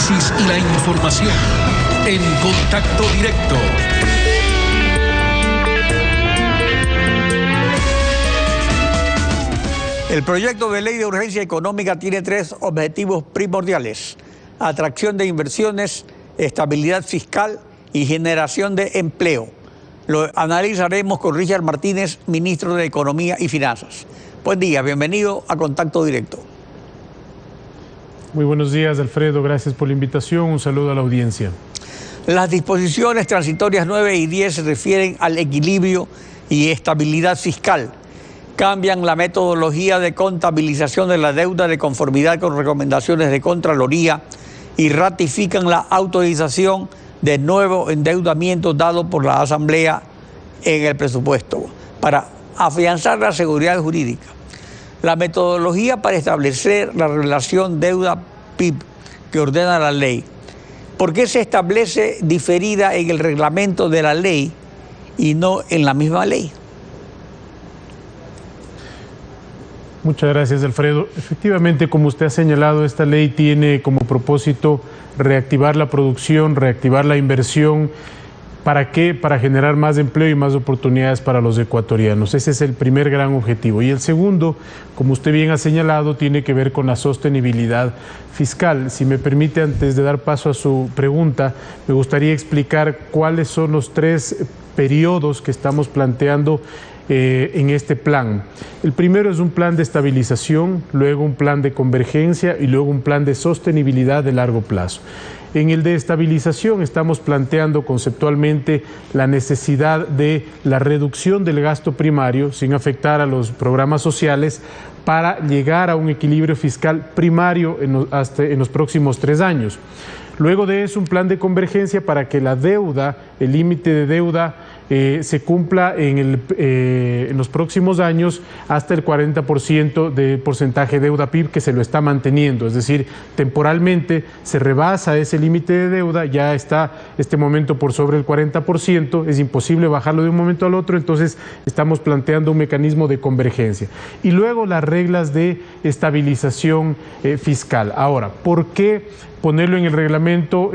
análisis y la información. En Contacto Directo. El proyecto de ley de urgencia económica tiene 3 objetivos primordiales: atracción de inversiones, estabilidad fiscal y generación de empleo. Lo analizaremos con Richard Martínez, ministro de Economía y Finanzas. Buen día, bienvenido a Contacto Directo. Muy buenos días, Alfredo. Gracias por la invitación. Un saludo a la audiencia. Las disposiciones transitorias 9 y 10 se refieren al equilibrio y estabilidad fiscal. Cambian la metodología de contabilización de la deuda de conformidad con recomendaciones de Contraloría y ratifican la autorización de nuevo endeudamiento dado por la Asamblea en el presupuesto para afianzar la seguridad jurídica. La metodología para establecer la relación deuda-PIB que ordena la ley. ¿Por qué se establece diferida en el reglamento de la ley y no en la misma ley? Muchas gracias, Alfredo. Efectivamente, como usted ha señalado, esta ley tiene como propósito reactivar la producción, reactivar la inversión. ¿Para qué? Para generar más empleo y más oportunidades para los ecuatorianos. Ese es el primer gran objetivo. Y el segundo, como usted bien ha señalado, tiene que ver con la sostenibilidad fiscal. Si me permite, antes de dar paso a su pregunta, me gustaría explicar cuáles son los 3 periodos que estamos planteando en este plan. El primero es un plan de estabilización, luego un plan de convergencia y luego un plan de sostenibilidad de largo plazo. En el de estabilización estamos planteando conceptualmente la necesidad de la reducción del gasto primario sin afectar a los programas sociales para llegar a un equilibrio fiscal primario en los próximos 3 años. Luego de eso, un plan de convergencia para que la deuda, el límite de deuda, se cumpla en los próximos años hasta el 40% de porcentaje de deuda PIB, que se lo está manteniendo. Es decir, temporalmente se rebasa ese límite de deuda, ya está este momento por sobre el 40%, es imposible bajarlo de un momento al otro, entonces estamos planteando un mecanismo de convergencia. Y luego las reglas de estabilización fiscal. Ahora, ¿por qué ponerlo en el reglamento,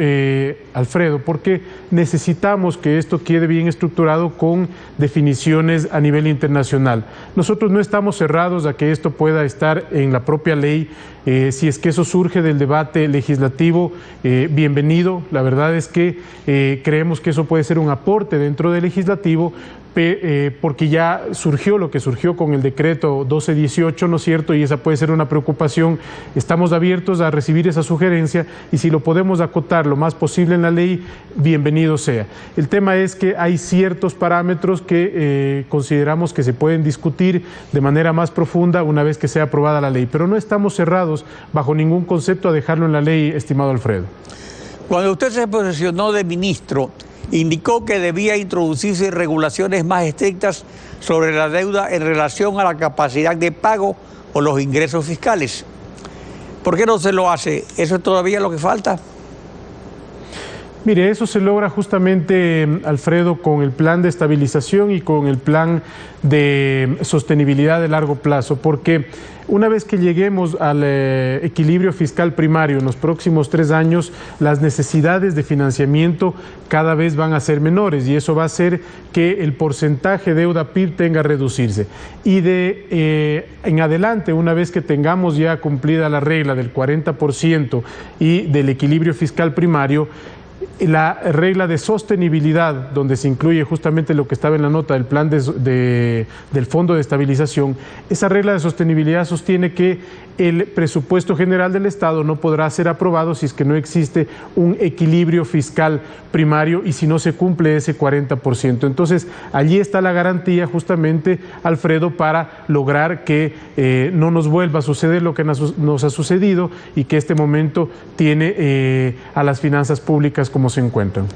Alfredo? Porque necesitamos que esto quede bien estructurado con definiciones a nivel internacional. Nosotros no estamos cerrados a que esto pueda estar en la propia ley. Si es que eso surge del debate legislativo, bienvenido. La verdad es que creemos que eso puede ser un aporte dentro del legislativo, porque ya surgió lo que surgió con el decreto 1218, ¿no es cierto? Y esa puede ser una preocupación. Estamos abiertos a recibir esa sugerencia y si lo podemos acotar lo más posible en la ley, bienvenido sea. El tema es que hay ciertos parámetros que consideramos que se pueden discutir de manera más profunda una vez que sea aprobada la ley, pero no estamos cerrados bajo ningún concepto a dejarlo en la ley, estimado Alfredo. Cuando usted se posicionó de ministro, indicó que debía introducirse regulaciones más estrictas sobre la deuda en relación a la capacidad de pago o los ingresos fiscales. ¿Por qué no se lo hace? ¿Eso es todavía lo que falta? Mire, eso se logra justamente, Alfredo, con el plan de estabilización y con el plan de sostenibilidad de largo plazo, porque una vez que lleguemos al equilibrio fiscal primario en los próximos 3 años, las necesidades de financiamiento cada vez van a ser menores y eso va a hacer que el porcentaje de deuda PIB tenga a reducirse. Y en adelante, una vez que tengamos ya cumplida la regla del 40% y del equilibrio fiscal primario, la regla de sostenibilidad, donde se incluye justamente lo que estaba en la nota del plan del Fondo de Estabilización, esa regla de sostenibilidad sostiene que el presupuesto general del Estado no podrá ser aprobado si es que no existe un equilibrio fiscal primario y si no se cumple ese 40%. Entonces, allí está la garantía justamente, Alfredo, para lograr que no nos vuelva a suceder lo que nos ha sucedido y que este momento tiene a las finanzas públicas como se encuentran.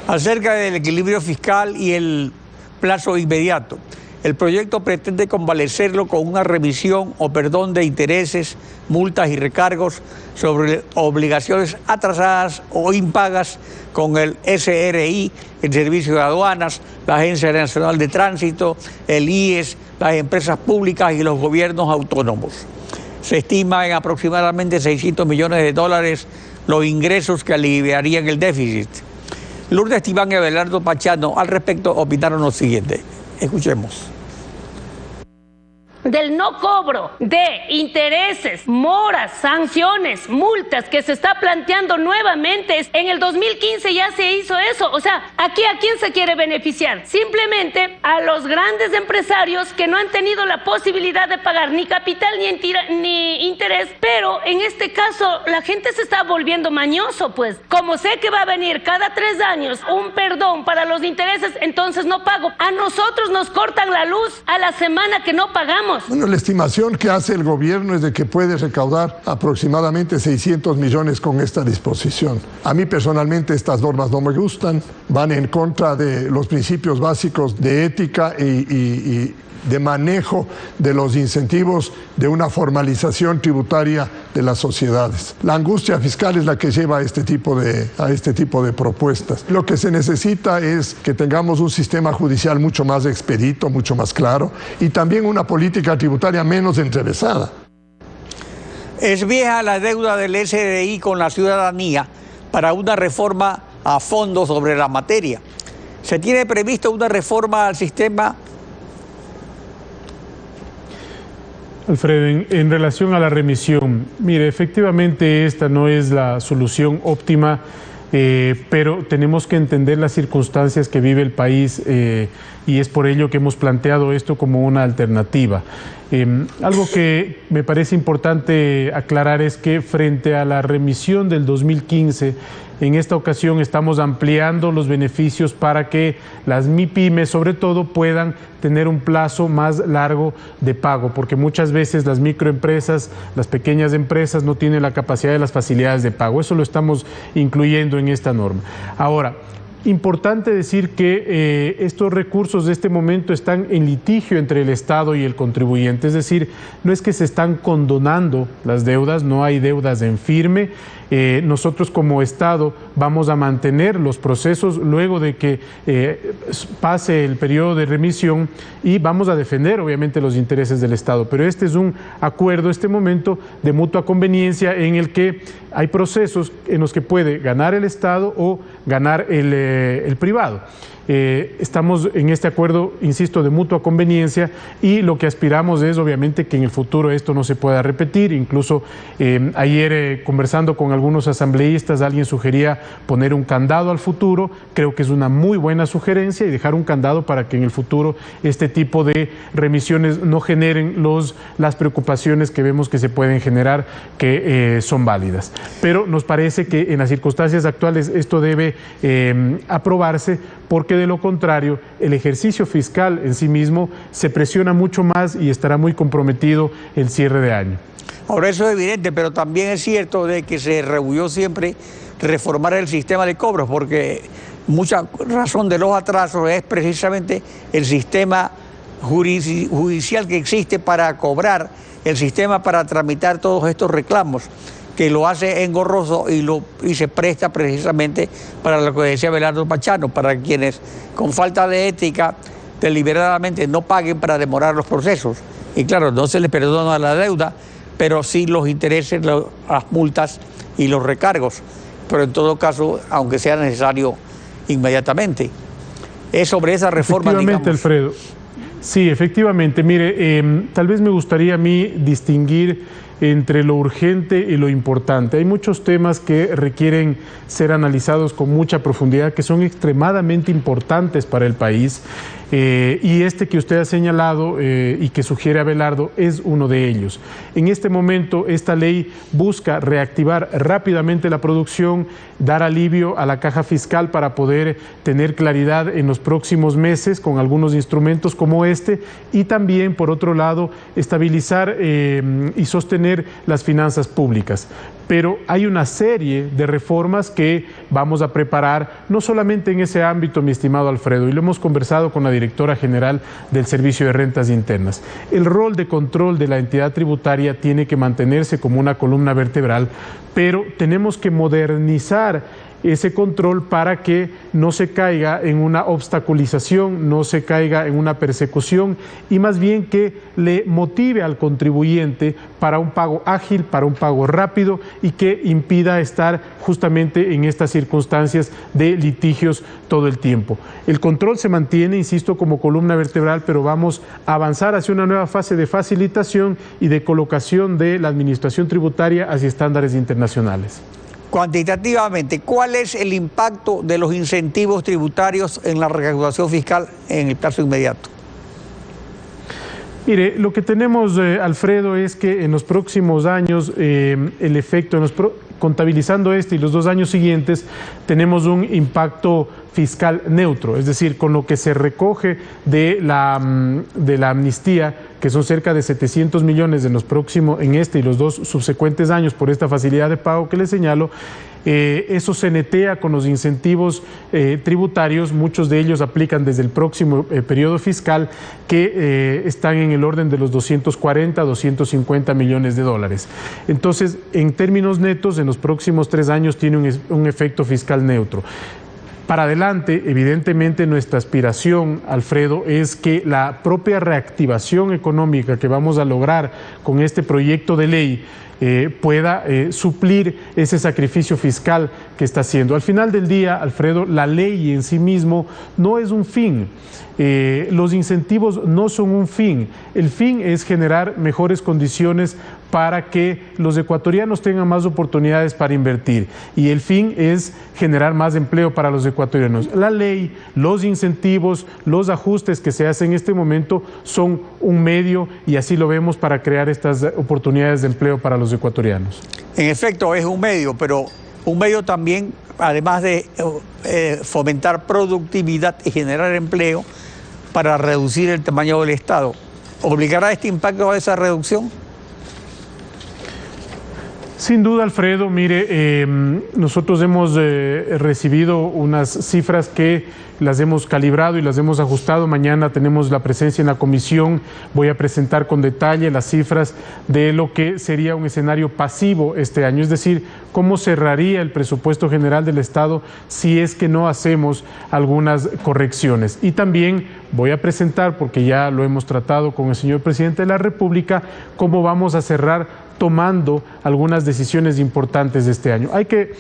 Acerca del equilibrio fiscal y el plazo inmediato, el proyecto pretende convalecerlo con una revisión o perdón de intereses, multas y recargos sobre obligaciones atrasadas o impagas con el SRI, el Servicio de Aduanas, la Agencia Nacional de Tránsito, el IES, las empresas públicas y los gobiernos autónomos. Se estima en aproximadamente $600 millones los ingresos que aliviarían el déficit. Lourdes Tibán y Abelardo Pachano al respecto opinaron lo siguiente. Escuchemos. Del no cobro de intereses, moras, sanciones, multas que se está planteando nuevamente. En el 2015 ya se hizo eso. O sea, ¿aquí a quién se quiere beneficiar? Simplemente a los grandes empresarios que no han tenido la posibilidad de pagar ni capital ni interés, pero en este caso la gente se está volviendo mañoso, pues. Como sé que va a venir cada 3 años un perdón para los intereses, entonces no pago. A nosotros nos cortan la luz a la semana que no pagamos. Bueno, la estimación que hace el gobierno es de que puede recaudar aproximadamente 600 millones con esta disposición. A mí personalmente estas normas no me gustan, van en contra de los principios básicos de ética y de manejo de los incentivos de una formalización tributaria de las sociedades. La angustia fiscal es la que lleva a este tipo de propuestas. Lo que se necesita es que tengamos un sistema judicial mucho más expedito, mucho más claro, y también una política tributaria menos enrevesada. Es vieja la deuda del SRI con la ciudadanía para una reforma a fondo sobre la materia. Se tiene previsto una reforma al sistema. Alfredo, en relación a la remisión, mire, efectivamente esta no es la solución óptima, pero tenemos que entender las circunstancias que vive el país y es por ello que hemos planteado esto como una alternativa. Algo que me parece importante aclarar es que frente a la remisión del 2015, en esta ocasión estamos ampliando los beneficios para que las MIPYMES, sobre todo, puedan tener un plazo más largo de pago, porque muchas veces las microempresas, las pequeñas empresas no tienen la capacidad de las facilidades de pago. Eso lo estamos incluyendo en esta norma. Ahora, importante decir que estos recursos de este momento están en litigio entre el Estado y el contribuyente, es decir, no es que se están condonando las deudas, no hay deudas en firme. Nosotros como Estado vamos a mantener los procesos luego de que pase el periodo de remisión y vamos a defender obviamente los intereses del Estado, pero este es un acuerdo, este momento de mutua conveniencia en el que hay procesos en los que puede ganar el Estado o ganar el privado. Estamos en este acuerdo, insisto, de mutua conveniencia y lo que aspiramos es obviamente que en el futuro esto no se pueda repetir. Incluso ayer conversando con algunos asambleístas alguien sugería poner un candado al futuro. Creo que es una muy buena sugerencia y dejar un candado para que en el futuro este tipo de remisiones no generen las preocupaciones que vemos que se pueden generar, que son válidas. Pero nos parece que en las circunstancias actuales esto debe aprobarse, porque de lo contrario el ejercicio fiscal en sí mismo se presiona mucho más y estará muy comprometido el cierre de año. Ahora eso es evidente, pero también es cierto de que se rehuyó siempre reformar el sistema de cobros, porque mucha razón de los atrasos es precisamente el sistema judicial que existe para cobrar, el sistema para tramitar todos estos reclamos, que lo hace engorroso y se presta precisamente para lo que decía Abelardo Pachano, para quienes con falta de ética deliberadamente no paguen para demorar los procesos. Y claro, no se les perdona la deuda, pero sí los intereses, las multas y los recargos. Pero en todo caso, aunque sea necesario inmediatamente. Es sobre esa reforma, efectivamente, digamos. Alfredo. Sí, efectivamente. Mire, tal vez me gustaría a mí distinguir entre lo urgente y lo importante. Hay muchos temas que requieren ser analizados con mucha profundidad, que son extremadamente importantes para el país, y este que usted ha señalado y que sugiere Abelardo es uno de ellos. En este momento esta ley busca reactivar rápidamente la producción, dar alivio a la caja fiscal para poder tener claridad en los próximos meses con algunos instrumentos como este, y también por otro lado estabilizar y sostener las finanzas públicas. Pero hay una serie de reformas que vamos a preparar, no solamente en ese ámbito, mi estimado Alfredo, y lo hemos conversado con la directora general del Servicio de Rentas Internas. El rol de control de la entidad tributaria tiene que mantenerse como una columna vertebral, pero tenemos que modernizar ese control para que no se caiga en una obstaculización, no se caiga en una persecución y más bien que le motive al contribuyente para un pago ágil, para un pago rápido y que impida estar justamente en estas circunstancias de litigios todo el tiempo. El control se mantiene, insisto, como columna vertebral, pero vamos a avanzar hacia una nueva fase de facilitación y de colocación de la administración tributaria hacia estándares internacionales. Cuantitativamente, ¿cuál es el impacto de los incentivos tributarios en la recaudación fiscal en el plazo inmediato? Mire, lo que tenemos, Alfredo, es que en los próximos años el efecto, contabilizando este y los 2 años siguientes, tenemos un impacto fiscal neutro, es decir, con lo que se recoge de la amnistía, que son cerca de 700 millones en este y los 2 subsecuentes años por esta facilidad de pago que les señalo, eso se netea con los incentivos tributarios, muchos de ellos aplican desde el próximo periodo fiscal, que están en el orden de los 240 a 250 millones de dólares. Entonces, en términos netos, en los próximos 3 años tiene un efecto fiscal neutro. Para adelante, evidentemente, nuestra aspiración, Alfredo, es que la propia reactivación económica que vamos a lograr con este proyecto de ley pueda suplir ese sacrificio fiscal que está haciendo. Al final del día, Alfredo, la ley en sí mismo no es un fin. Los incentivos no son un fin. El fin es generar mejores condiciones para que los ecuatorianos tengan más oportunidades para invertir. Y el fin es generar más empleo para los ecuatorianos. La ley, los incentivos, los ajustes que se hacen en este momento son un medio, y así lo vemos, para crear estas oportunidades de empleo para los ecuatorianos. En efecto, es un medio, pero un medio también, además de fomentar productividad y generar empleo, para reducir el tamaño del Estado. ¿Obligará este impacto a esa reducción? Sin duda, Alfredo, mire, nosotros hemos recibido unas cifras que las hemos calibrado y las hemos ajustado. Mañana tenemos la presencia en la comisión. Voy a presentar con detalle las cifras de lo que sería un escenario pasivo este año, es decir, cómo cerraría el presupuesto general del Estado si es que no hacemos algunas correcciones. Y también voy a presentar, porque ya lo hemos tratado con el señor presidente de la República, cómo vamos a cerrar tomando algunas decisiones importantes de este año. Hay que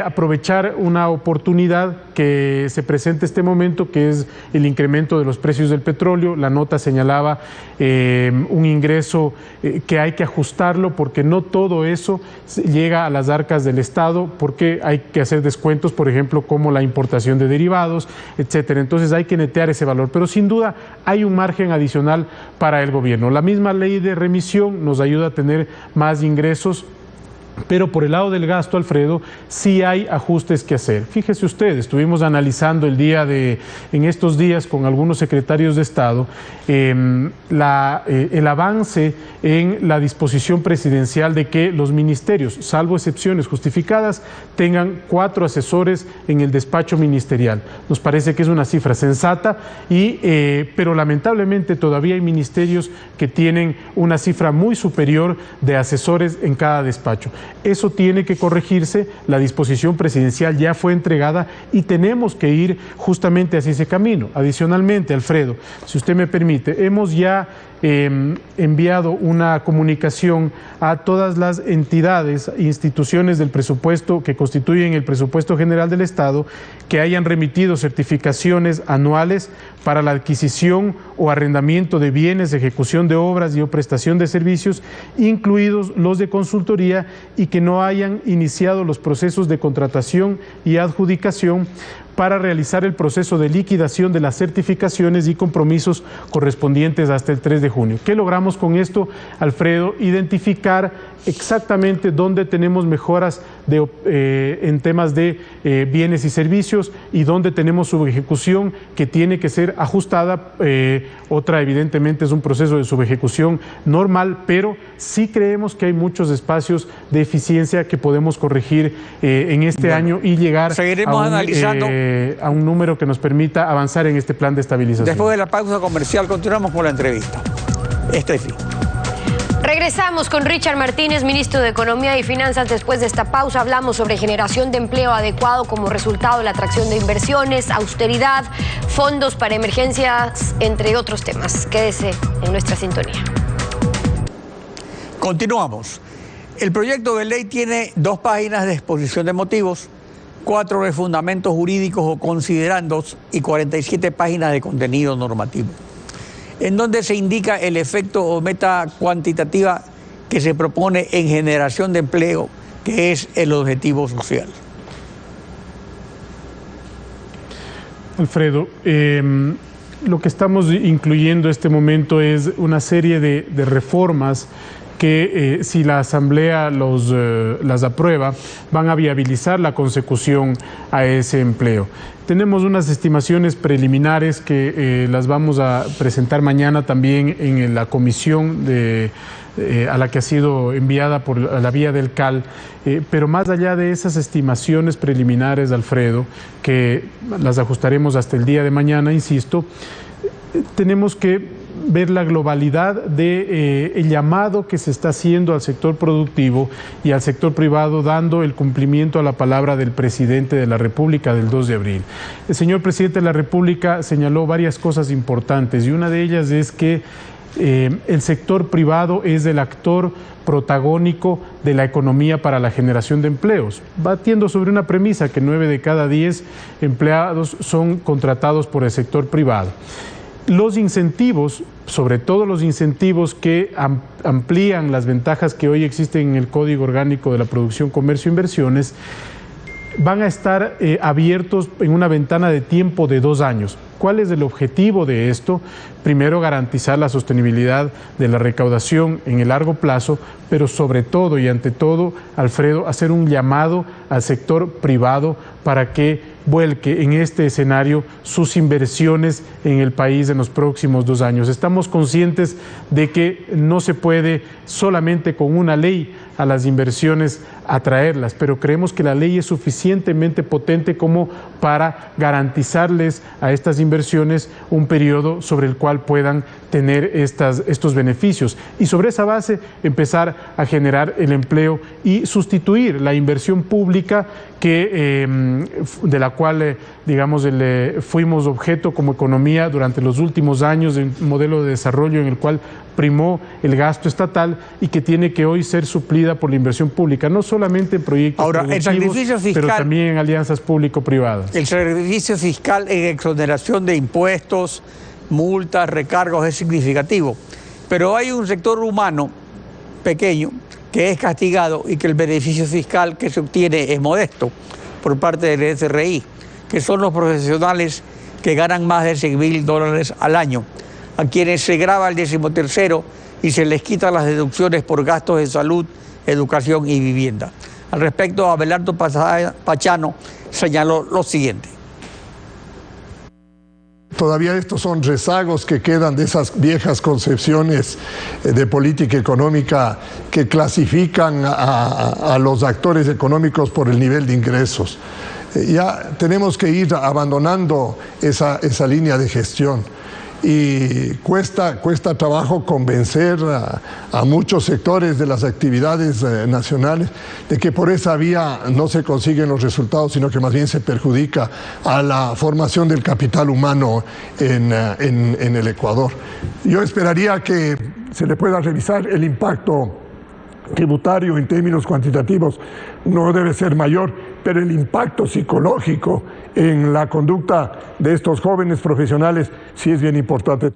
aprovechar una oportunidad que se presenta este momento, que es el incremento de los precios del petróleo. La nota señalaba un ingreso que hay que ajustarlo, porque no todo eso llega a las arcas del Estado, porque hay que hacer descuentos, por ejemplo, como la importación de derivados, etcétera. Entonces hay que netear ese valor, pero sin duda hay un margen adicional para el gobierno. La misma ley de remisión nos ayuda a tener más ingresos, pero por el lado del gasto, Alfredo, sí hay ajustes que hacer. Fíjese usted, estuvimos analizando en estos días con algunos secretarios de Estado el avance en la disposición presidencial de que los ministerios, salvo excepciones justificadas, tengan 4 asesores en el despacho ministerial. Nos parece que es una cifra sensata, pero lamentablemente todavía hay ministerios que tienen una cifra muy superior de asesores en cada despacho. Eso tiene que corregirse, la disposición presidencial ya fue entregada y tenemos que ir justamente hacia ese camino. Adicionalmente, Alfredo, si usted me permite, hemos ya enviado una comunicación a todas las entidades, instituciones del presupuesto que constituyen el presupuesto general del Estado, que hayan remitido certificaciones anuales para la adquisición o arrendamiento de bienes, ejecución de obras y o prestación de servicios, incluidos los de consultoría, y que no hayan iniciado los procesos de contratación y adjudicación para realizar el proceso de liquidación de las certificaciones y compromisos correspondientes hasta el 3 de junio. ¿Qué logramos con esto, Alfredo? Identificar exactamente dónde tenemos mejoras en temas de bienes y servicios y dónde tenemos subejecución que tiene que ser ajustada. Otra, evidentemente, es un proceso de subejecución normal, pero sí creemos que hay muchos espacios de eficiencia que podemos corregir en este año y llegar a un número que nos permita avanzar en este plan de estabilización. Después de la pausa comercial continuamos con la entrevista. Estefi. Regresamos con Richard Martínez, ministro de Economía y Finanzas. Después de esta pausa hablamos sobre generación de empleo adecuado como resultado de la atracción de inversiones, austeridad, fondos para emergencias, entre otros temas. Quédese en nuestra sintonía. Continuamos. El proyecto de ley tiene 2 páginas de exposición de motivos, 4 de fundamentos jurídicos o considerandos y 47 páginas de contenido normativo, en donde se indica el efecto o meta cuantitativa que se propone en generación de empleo, que es el objetivo social. Alfredo, lo que estamos incluyendo en este momento es una serie de reformas que si la Asamblea las aprueba, van a viabilizar la consecución a ese empleo. Tenemos unas estimaciones preliminares que las vamos a presentar mañana también en la comisión a la que ha sido enviada por la vía del CAL, pero más allá de esas estimaciones preliminares, Alfredo, que las ajustaremos hasta el día de mañana, insisto, tenemos que ver la globalidad del llamado que se está haciendo al sector productivo y al sector privado, dando el cumplimiento a la palabra del presidente de la República del 2 de abril. El señor presidente de la República señaló varias cosas importantes y una de ellas es que el sector privado es el actor protagónico de la economía para la generación de empleos, batiendo sobre una premisa que 9 de cada 10 empleados son contratados por el sector privado. Los incentivos, sobre todo los incentivos que amplían las ventajas que hoy existen en el Código Orgánico de la Producción, Comercio e Inversiones, van a estar abiertos en una ventana de tiempo de 2 años. ¿Cuál es el objetivo de esto? Primero, garantizar la sostenibilidad de la recaudación en el largo plazo, pero sobre todo y ante todo, Alfredo, hacer un llamado al sector privado para que vuelque en este escenario sus inversiones en el país en los próximos 2 años. Estamos conscientes de que no se puede solamente con una ley a las inversiones atraerlas, pero creemos que la ley es suficientemente potente como para garantizarles a estas inversiones un periodo sobre el cual puedan tener estos beneficios y sobre esa base empezar a generar el empleo y sustituir la inversión pública de la cual fuimos objeto como economía durante los últimos años, de un modelo de desarrollo en el cual primó el gasto estatal y que tiene que hoy ser suplida por la inversión pública, no solamente en proyectos productivos, pero también en alianzas público-privadas. El sacrificio fiscal en exoneración de impuestos, multas, recargos es significativo, pero hay un sector humano pequeño que es castigado y que el beneficio fiscal que se obtiene es modesto por parte del SRI, que son los profesionales que ganan más de $100.000 al año, a quienes se grava el 13º y se les quita las deducciones por gastos de salud, educación y vivienda. Al respecto, Abelardo Pachano señaló lo siguiente. Todavía estos son rezagos que quedan de esas viejas concepciones de política económica que clasifican a los actores económicos por el nivel de ingresos. Ya tenemos que ir abandonando esa línea de gestión. Y cuesta trabajo convencer a muchos sectores de las actividades nacionales de que por esa vía no se consiguen los resultados, sino que más bien se perjudica a la formación del capital humano en el Ecuador. Yo esperaría que se le pueda revisar el impacto tributario en términos cuantitativos, no debe ser mayor, pero el impacto psicológico en la conducta de estos jóvenes profesionales sí es bien importante.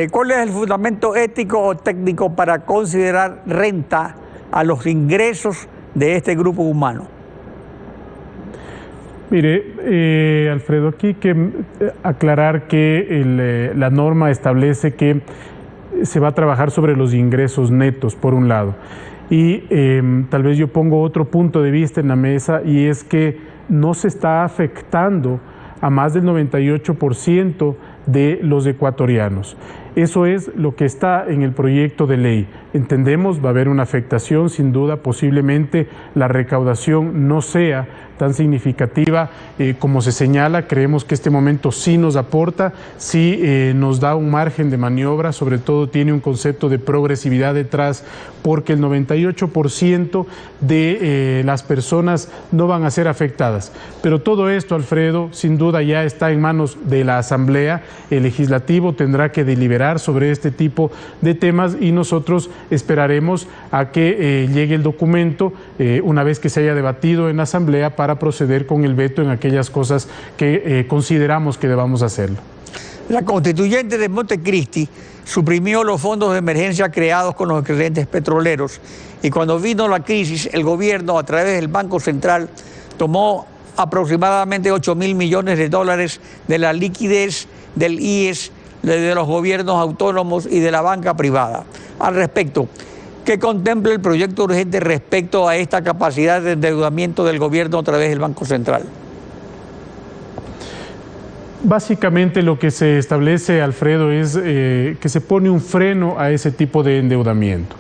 ¿Cuál es el fundamento ético o técnico para considerar renta a los ingresos de este grupo humano? Mire, Alfredo, aquí hay que aclarar que la norma establece que se va a trabajar sobre los ingresos netos, por un lado. Y tal vez yo pongo otro punto de vista en la mesa, y es que no se está afectando a más del 98% de los ecuatorianos. Eso es lo que está en el proyecto de ley. Entendemos, va a haber una afectación, sin duda, posiblemente la recaudación no sea tan significativa como se señala. Creemos que este momento sí nos aporta, sí nos da un margen de maniobra, sobre todo tiene un concepto de progresividad detrás, porque el 98% de las personas no van a ser afectadas. Pero todo esto, Alfredo, sin duda ya está en manos de la Asamblea. El Legislativo tendrá que deliberar sobre este tipo de temas y nosotros esperaremos a que llegue el documento una vez que se haya debatido en la Asamblea para proceder con el veto en aquellas cosas que consideramos que debamos hacerlo. La constituyente de Montecristi suprimió los fondos de emergencia creados con los excedentes petroleros y cuando vino la crisis el gobierno a través del Banco Central tomó aproximadamente 8.000 millones de dólares de la liquidez del IES, de los gobiernos autónomos y de la banca privada. Al respecto, ¿qué contempla el proyecto urgente respecto a esta capacidad de endeudamiento del gobierno a través del Banco Central? Básicamente lo que se establece, Alfredo, es que se pone un freno a ese tipo de endeudamiento.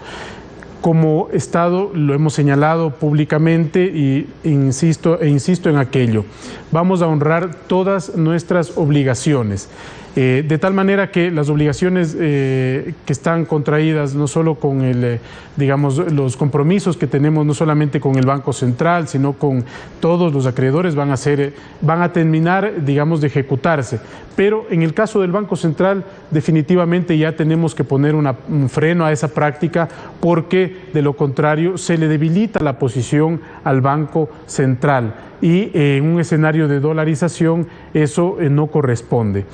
Como Estado lo hemos señalado públicamente y insisto en aquello. Vamos a honrar todas nuestras obligaciones. De tal manera que las obligaciones que están contraídas no solo con los compromisos que tenemos no solamente con el Banco Central, sino con todos los acreedores van a terminar, de ejecutarse. Pero en el caso del Banco Central definitivamente ya tenemos que poner un freno a esa práctica porque de lo contrario se le debilita la posición al Banco Central. Y en un escenario de dolarización eso no corresponde.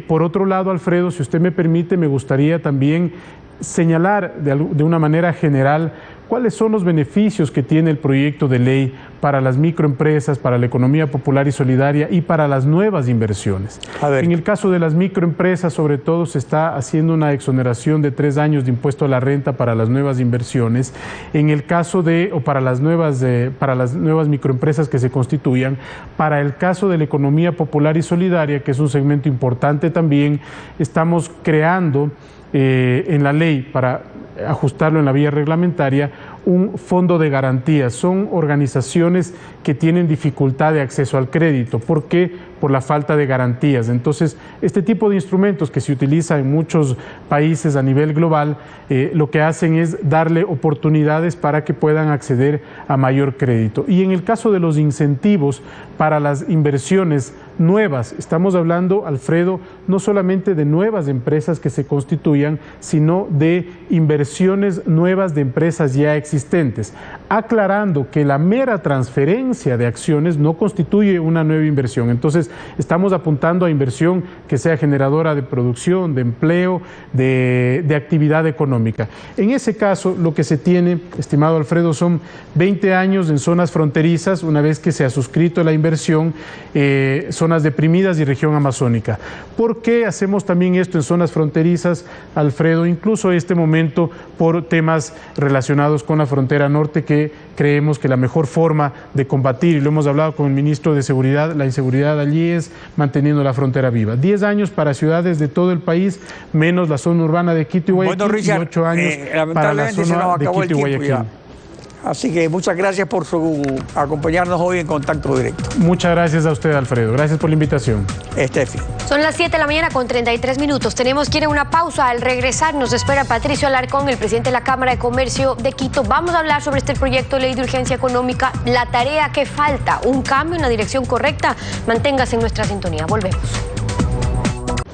Por otro lado, Alfredo, si usted me permite, me gustaría también señalar de una manera general cuáles son los beneficios que tiene el proyecto de ley para las microempresas, para la economía popular y solidaria y para las nuevas inversiones. En el caso de las microempresas, sobre todo, se está haciendo una exoneración de 3 años de impuesto a la renta para las nuevas inversiones. En el caso para las nuevas microempresas que se constituyan, para el caso de la economía popular y solidaria, que es un segmento importante también, estamos creando en la ley para ajustarlo en la vía reglamentaria, un fondo de garantías. Son organizaciones que tienen dificultad de acceso al crédito. ¿Por qué? Por la falta de garantías. Entonces, este tipo de instrumentos que se utiliza en muchos países a nivel global, lo que hacen es darle oportunidades para que puedan acceder a mayor crédito. Y en el caso de los incentivos para las inversiones nuevas, estamos hablando, Alfredo, no solamente de nuevas empresas que se constituyan, sino de inversiones nuevas de empresas ya existentes, aclarando que la mera transferencia de acciones no constituye una nueva inversión. Entonces, estamos apuntando a inversión que sea generadora de producción, de empleo, de actividad económica. En ese caso, lo que se tiene, estimado Alfredo, son 20 años en zonas fronterizas, una vez que se ha suscrito la inversión, zonas deprimidas y región amazónica. ¿Por qué hacemos también esto en zonas fronterizas, Alfredo? Incluso en este momento por temas relacionados con la frontera norte, que creemos que la mejor forma de combatir, y lo hemos hablado con el ministro de Seguridad, la inseguridad allí es manteniendo la frontera viva. 10 años para ciudades de todo el país, menos la zona urbana de Quito y Guayaquil, bueno, Richard, y 8 años para la zona de Quito y Guayaquil. Ya. Así que muchas gracias por acompañarnos hoy en Contacto Directo. Muchas gracias a usted, Alfredo. Gracias por la invitación. Estefi. Son las 7 de la mañana con 33 minutos. Tenemos que ir a una pausa. Al regresar nos espera Patricio Alarcón, el presidente de la Cámara de Comercio de Quito. Vamos a hablar sobre este proyecto de ley de urgencia económica, la tarea que falta, un cambio en la dirección correcta. Manténgase en nuestra sintonía. Volvemos.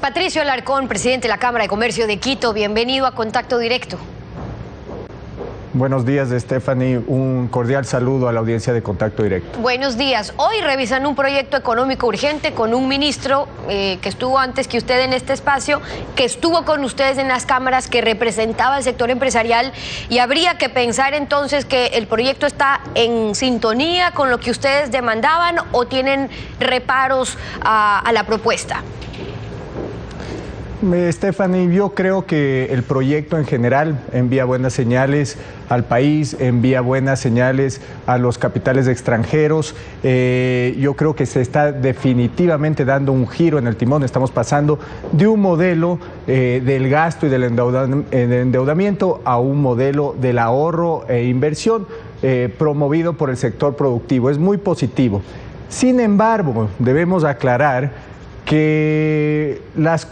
Patricio Alarcón, presidente de la Cámara de Comercio de Quito. Bienvenido a Contacto Directo. Buenos días, Stephanie. Un cordial saludo a la audiencia de Contacto Directo. Buenos días. Hoy revisan un proyecto económico urgente con un ministro que estuvo antes que usted en este espacio, que estuvo con ustedes en las cámaras, que representaba al sector empresarial, y habría que pensar entonces que el proyecto está en sintonía con lo que ustedes demandaban o tienen reparos a la propuesta. Stephanie, yo creo que el proyecto en general envía buenas señales al país, envía buenas señales a los capitales extranjeros. Yo creo que se está definitivamente dando un giro en el timón. Estamos pasando de un modelo del gasto y del endeudamiento a un modelo del ahorro e inversión promovido por el sector productivo. Es muy positivo. Sin embargo, debemos aclarar que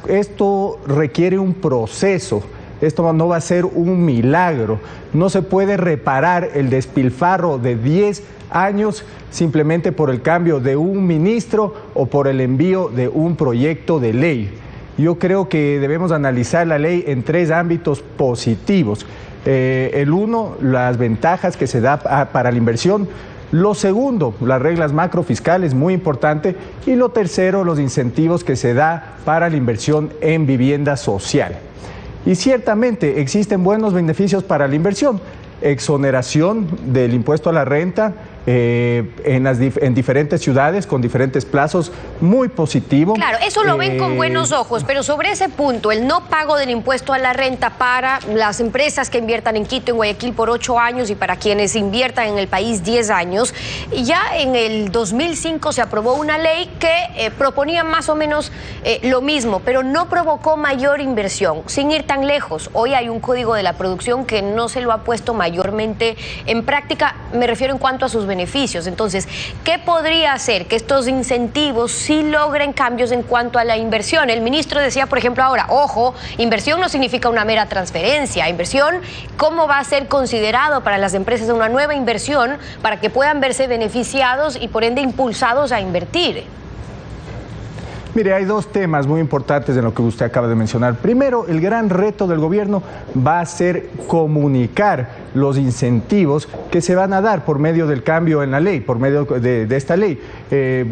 esto requiere un proceso. Esto no va a ser un milagro. No se puede reparar el despilfarro de 10 años simplemente por el cambio de un ministro o por el envío de un proyecto de ley. Yo creo que debemos analizar la ley en 3 ámbitos positivos. El uno, las ventajas que se da para la inversión. Lo segundo, las reglas macrofiscales, muy importante. Y lo tercero, los incentivos que se da para la inversión en vivienda social. Y ciertamente existen buenos beneficios para la inversión. Exoneración del impuesto a la renta en diferentes ciudades con diferentes plazos, muy positivo. Claro, eso lo ven con buenos ojos, pero sobre ese punto, el no pago del impuesto a la renta para las empresas que inviertan en Quito, en Guayaquil por 8 años y para quienes inviertan en el país 10 años, ya en el 2005 se aprobó una ley que proponía más o menos lo mismo, pero no provocó mayor inversión. Sin ir tan lejos, hoy hay un código de la producción que no se lo ha puesto mayormente en práctica, me refiero en cuanto a sus beneficios. Entonces, ¿qué podría hacer que estos incentivos sí logren cambios en cuanto a la inversión? El ministro decía, por ejemplo, ahora, ojo, inversión no significa una mera transferencia. Inversión, ¿cómo va a ser considerado para las empresas una nueva inversión para que puedan verse beneficiados y por ende impulsados a invertir? Mire, hay 2 temas muy importantes en lo que usted acaba de mencionar. Primero, el gran reto del gobierno va a ser comunicar los incentivos que se van a dar por medio del cambio en la ley, por medio de esta ley.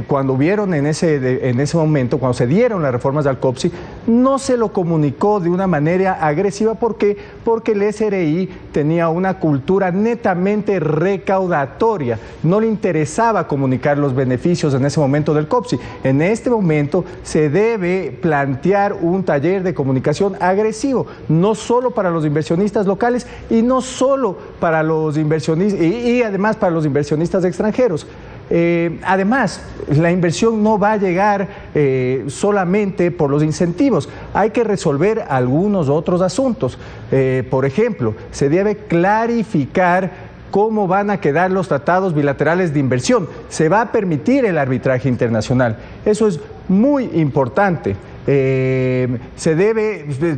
Cuando vieron en ese momento, cuando se dieron las reformas al COPSI, no se lo comunicó de una manera agresiva. ¿Por qué? Porque el SRI tenía una cultura netamente recaudatoria. No le interesaba comunicar los beneficios en ese momento del COPSI. En este momento se debe plantear un taller de comunicación agresivo, no solo para los inversionistas locales y no solo para los inversionistas y además para los inversionistas extranjeros. Además, la inversión no va a llegar solamente por los incentivos. Hay que resolver algunos otros asuntos. Por ejemplo, se debe clarificar cómo van a quedar los tratados bilaterales de inversión. Se va a permitir el arbitraje internacional. Eso es muy importante.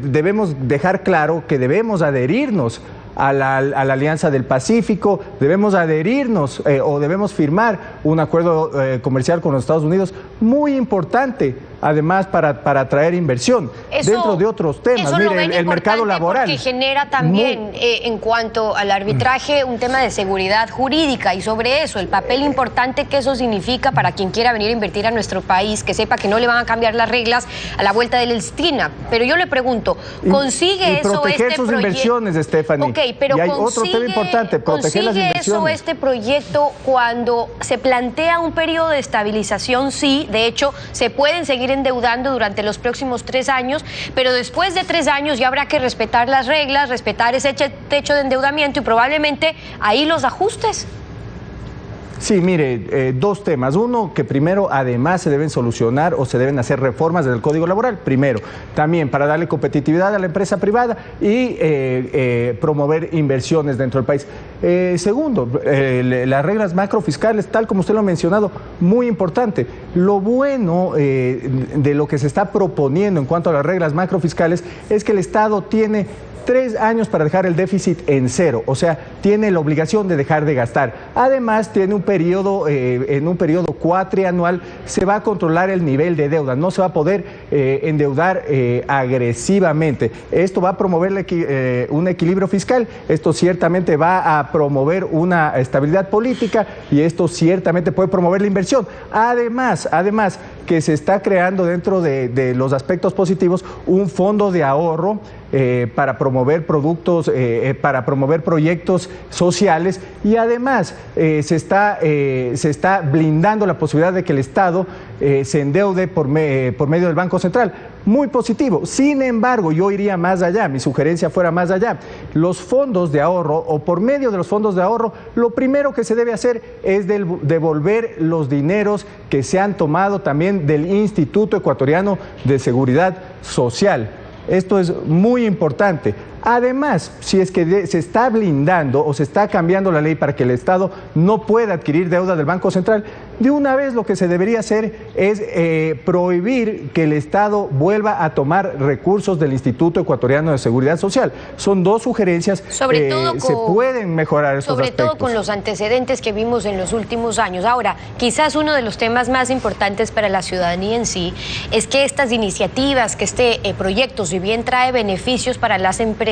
Debemos dejar claro que debemos adherirnos a la Alianza del Pacífico, debemos adherirnos o debemos firmar un acuerdo comercial con los Estados Unidos, muy importante, además para atraer inversión. Dentro de otros temas, mire, el mercado laboral. Porque genera también, en cuanto al arbitraje, un tema de seguridad jurídica, y sobre eso, el papel importante que eso significa para quien quiera venir a invertir a nuestro país, que sepa que no le van a cambiar las reglas a la vuelta de la esquina. Pero yo le pregunto, ¿consigue eso proteger sus inversiones, Stephanie? Ok, pero y hay otro tema importante, proteger las inversiones. ¿Consigue eso este proyecto cuando se plantea un periodo de estabilización? Sí, de hecho, se pueden seguir endeudando durante los próximos 3 años, pero después de 3 años ya habrá que respetar las reglas, respetar ese techo de endeudamiento y probablemente ahí los ajustes. Sí, mire, 2 temas. Uno, que primero además se deben solucionar o se deben hacer reformas del Código Laboral. Primero, también para darle competitividad a la empresa privada y promover inversiones dentro del país. Segundo, las reglas macrofiscales, tal como usted lo ha mencionado, muy importante. Lo bueno de lo que se está proponiendo en cuanto a las reglas macrofiscales es que el Estado tiene 3 años para dejar el déficit en 0, o sea, tiene la obligación de dejar de gastar. Además, tiene un periodo, en un periodo cuatrianual, se va a controlar el nivel de deuda, no se va a poder endeudar agresivamente. Esto va a promover un equilibrio fiscal, esto ciertamente va a promover una estabilidad política y esto ciertamente puede promover la inversión. Además, que se está creando dentro de los aspectos positivos un fondo de ahorro para promover productos, para promover proyectos sociales y además se está blindando la posibilidad de que el Estado se endeude por medio del Banco Central. muy positivo. Sin embargo, yo iría más allá, mi sugerencia fuera más allá. Los fondos de ahorro, o por medio de los fondos de ahorro, lo primero que se debe hacer es devolver los dineros que se han tomado también del Instituto Ecuatoriano de Seguridad Social. Esto es muy importante. Además, si es que se está blindando o se está cambiando la ley para que el Estado no pueda adquirir deuda del Banco Central, de una vez lo que se debería hacer es prohibir que el Estado vuelva a tomar recursos del Instituto Ecuatoriano de Seguridad Social. Son dos sugerencias, sobre todo se pueden mejorar estos sobre aspectos. todo con los antecedentes que vimos en los últimos años. Ahora, quizás uno de los temas más importantes para la ciudadanía en sí es que estas iniciativas, que este proyecto, si bien trae beneficios para las empresas,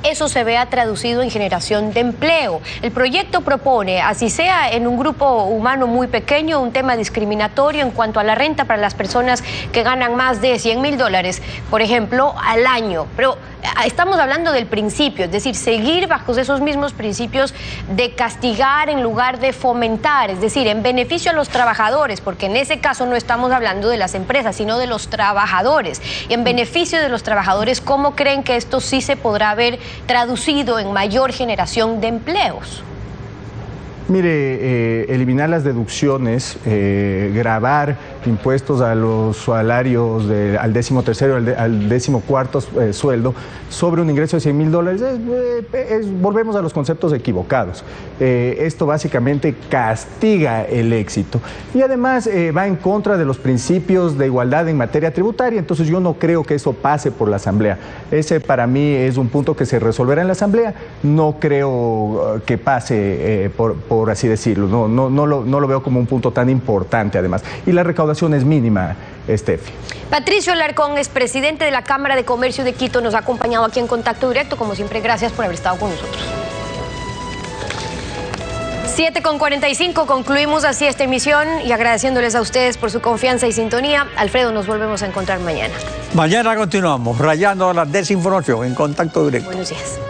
eso se vea traducido en generación de empleo. El proyecto propone, así sea en un grupo humano muy pequeño, un tema discriminatorio en cuanto a la renta para las personas que ganan más de $100,000, por ejemplo, al año. Pero estamos hablando del principio, es decir, seguir bajo esos mismos principios de castigar en lugar de fomentar, es decir, en beneficio a los trabajadores, porque en ese caso no estamos hablando de las empresas, sino de los trabajadores. Y en beneficio de los trabajadores, ¿cómo creen que esto sí se podrá ver traducido en mayor generación de empleos? Mire, eliminar las deducciones, gravar impuestos a los salarios al 13º, al 14º sueldo sobre un ingreso de $100,000, volvemos a los conceptos equivocados. Esto básicamente castiga el éxito y además va en contra de los principios de igualdad en materia tributaria, entonces yo no creo que eso pase por la Asamblea. Ese para mí es un punto que se resolverá en la Asamblea, no creo que pase por así decirlo, no lo veo como un punto tan importante además. Y la recaudación es mínima, Estefi. Patricio Alarcón es presidente de la Cámara de Comercio de Quito, nos ha acompañado aquí en Contacto Directo, como siempre, gracias por haber estado con nosotros. 7:45, concluimos así esta emisión y agradeciéndoles a ustedes por su confianza y sintonía. Alfredo, nos volvemos a encontrar mañana. Mañana continuamos rayando la desinformación en Contacto Directo. Buenos días.